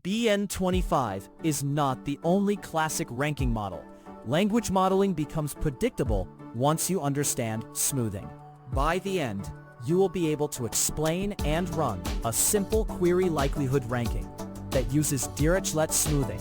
BN25 is not the only classic ranking model. Language modeling becomes predictable once you understand smoothing. By the end, you will be able to explain and run a simple query likelihood ranking that uses Dirichlet smoothing,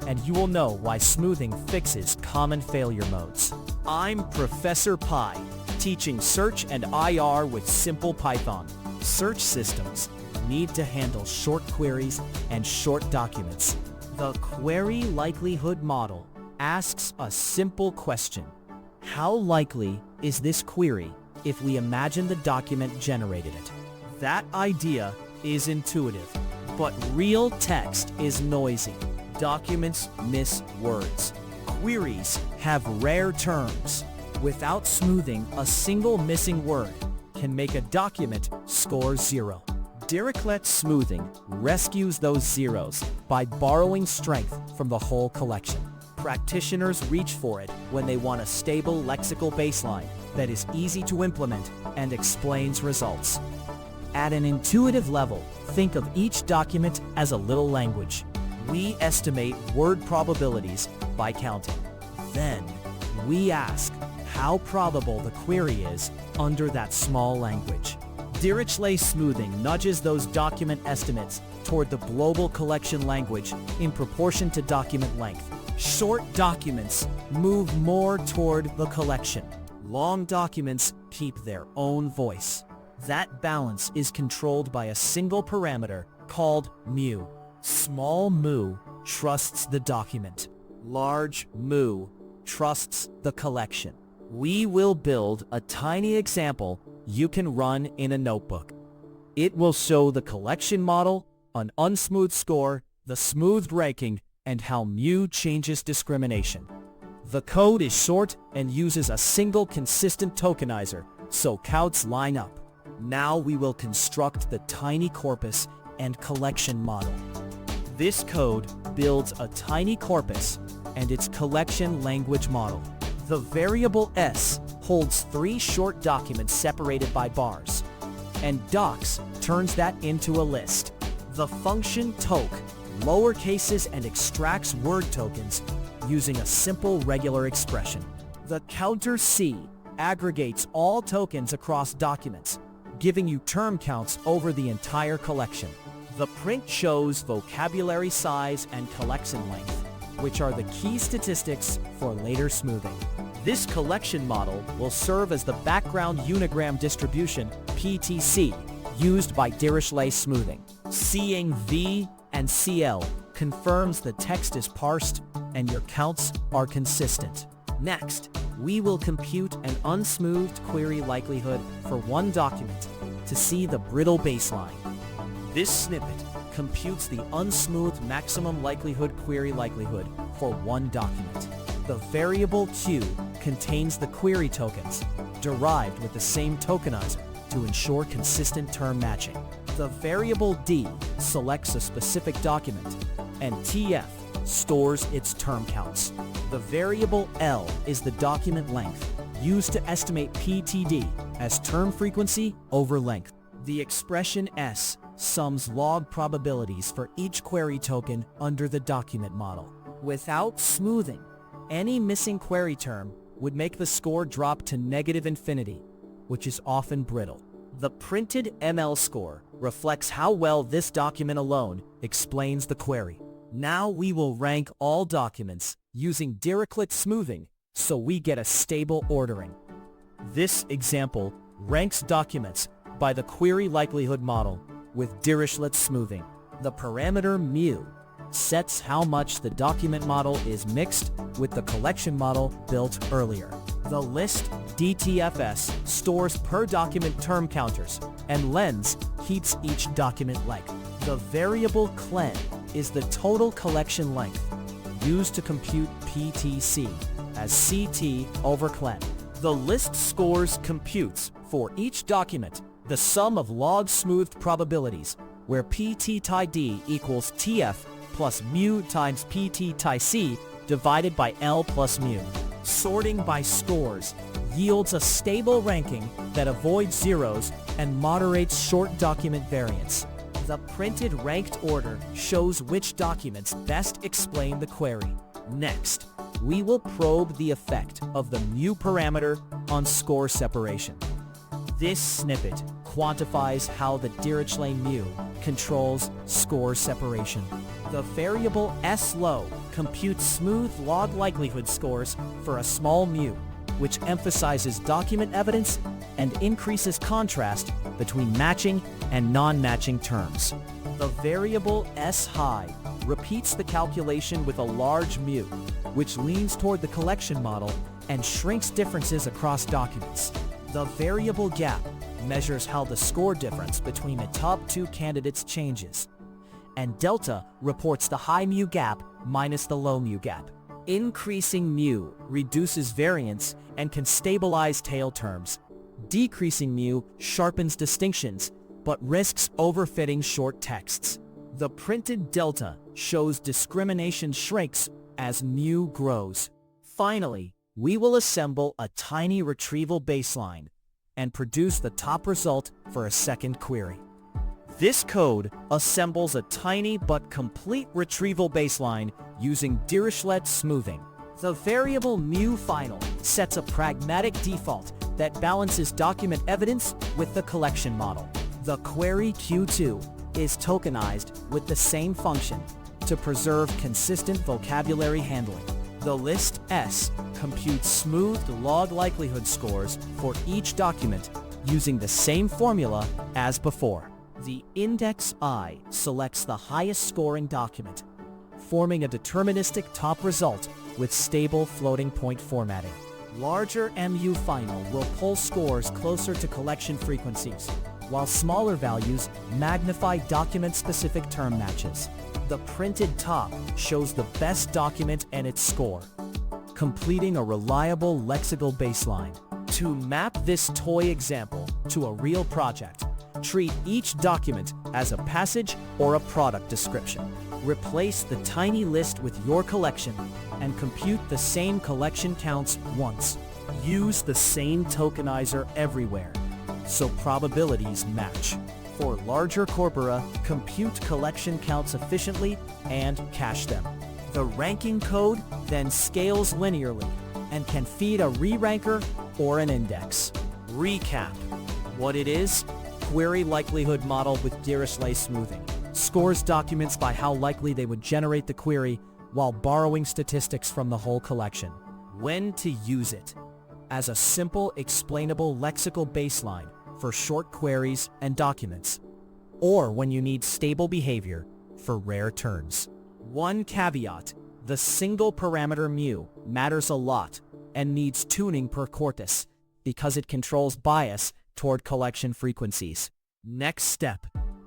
and you will know why smoothing fixes common failure modes. I'm Professor Pi, teaching search and IR with simple Python. Search systems need to handle short queries and short documents. The query likelihood model asks a simple question. How likely is this query if we imagine the document generated it? That idea is intuitive, but real text is noisy. Documents miss words. Queries have rare terms. Without smoothing, a single missing word can make a document score 0. Dirichlet smoothing rescues those zeros by borrowing strength from the whole collection. Practitioners reach for it when they want a stable lexical baseline that is easy to implement and explains results. At an intuitive level, think of each document as a little language. We estimate word probabilities by counting. Then, we ask how probable the query is under that small language. Dirichlet smoothing nudges those document estimates toward the global collection language in proportion to document length. Short documents move more toward the collection. Long documents keep their own voice. That balance is controlled by a single parameter called mu. Small mu trusts the document. Large mu trusts the collection. We will build a tiny example you can run in a notebook. It will show the collection model, an unsmoothed score, the smoothed ranking, and how mu changes discrimination. The code is short and uses a single consistent tokenizer, so counts line up. Now we will construct the tiny corpus and collection model. This code builds a tiny corpus and its collection language model. The variable s holds 3 short documents separated by bars, and docs turns that into a list. The function toke lowercases and extracts word tokens using a simple regular expression. The counter c aggregates all tokens across documents, giving you term counts over the entire collection. The print shows vocabulary size and collection length, which are the key statistics for later smoothing. This collection model will serve as the background unigram distribution, PTC, used by Dirichlet smoothing. Seeing V and CL confirms the text is parsed and your counts are consistent. Next, we will compute an unsmoothed query likelihood for one document to see the brittle baseline. This snippet computes the unsmoothed maximum likelihood query likelihood for one document. The variable Q contains the query tokens, derived with the same tokenizer to ensure consistent term matching. The variable D selects a specific document, and TF stores its term counts. The variable L is the document length, used to estimate PTD as term frequency over length. The expression S sums log probabilities for each query token under the document model. Without smoothing, any missing query term would make the score drop to -infinity, which is often brittle. The printed ML score reflects how well this document alone explains the query. Now we will rank all documents using Dirichlet smoothing so we get a stable ordering. This example ranks documents by the query likelihood model with Dirichlet smoothing. The parameter mu sets how much the document model is mixed with the collection model built earlier. The list DTFS stores per document term counters, and lens keeps each document length. The variable clen is the total collection length, used to compute PTC as CT over clen. The list scores computes for each document the sum of log smoothed probabilities, where PT tie D equals TF plus mu times PT tie C divided by L plus mu. Sorting by scores yields a stable ranking that avoids zeros and moderates short document variance. The printed ranked order shows which documents best explain the query. Next, we will probe the effect of the mu parameter on score separation. This snippet quantifies how the Dirichlet mu controls score separation. The variable slow computes smooth log likelihood scores for a small mu, which emphasizes document evidence and increases contrast between matching and non-matching terms. The variable shigh repeats the calculation with a large mu, which leans toward the collection model and shrinks differences across documents. The variable gap measures how the score difference between the top two candidates changes, and delta reports the high mu gap minus the low mu gap. Increasing mu reduces variance and can stabilize tail terms. Decreasing mu sharpens distinctions, but risks overfitting short texts. The printed delta shows discrimination shrinks as mu grows. Finally, we will assemble a tiny retrieval baseline and produce the top result for a second query. This code assembles a tiny but complete retrieval baseline using Dirichlet smoothing. The variable mu final sets a pragmatic default that balances document evidence with the collection model. The query Q2 is tokenized with the same function to preserve consistent vocabulary handling. The list S computes smoothed log likelihood scores for each document using the same formula as before. The index I selects the highest scoring document, forming a deterministic top result with stable floating point formatting. Larger mu final will pull scores closer to collection frequencies, while smaller values magnify document-specific term matches. The printed top shows the best document and its score, completing a reliable lexical baseline. To map this toy example to a real project, treat each document as a passage or a product description. Replace the tiny list with your collection and compute the same collection counts once. Use the same tokenizer everywhere, so probabilities match. For larger corpora, compute collection counts efficiently and cache them. The ranking code then scales linearly and can feed a re-ranker or an index. Recap. What it is: query likelihood model with Dirichlet smoothing. Scores documents by how likely they would generate the query while borrowing statistics from the whole collection. When to use it: as a simple explainable lexical baseline for short queries and documents, or when you need stable behavior for rare turns. One caveat: the single parameter mu matters a lot and needs tuning per corpus because it controls bias toward collection frequencies. Next step: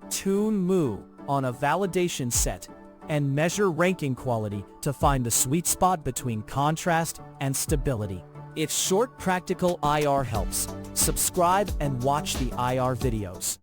tune mu on a validation set and measure ranking quality to find the sweet spot between contrast and stability. If short practical IR helps, subscribe and watch the IR videos.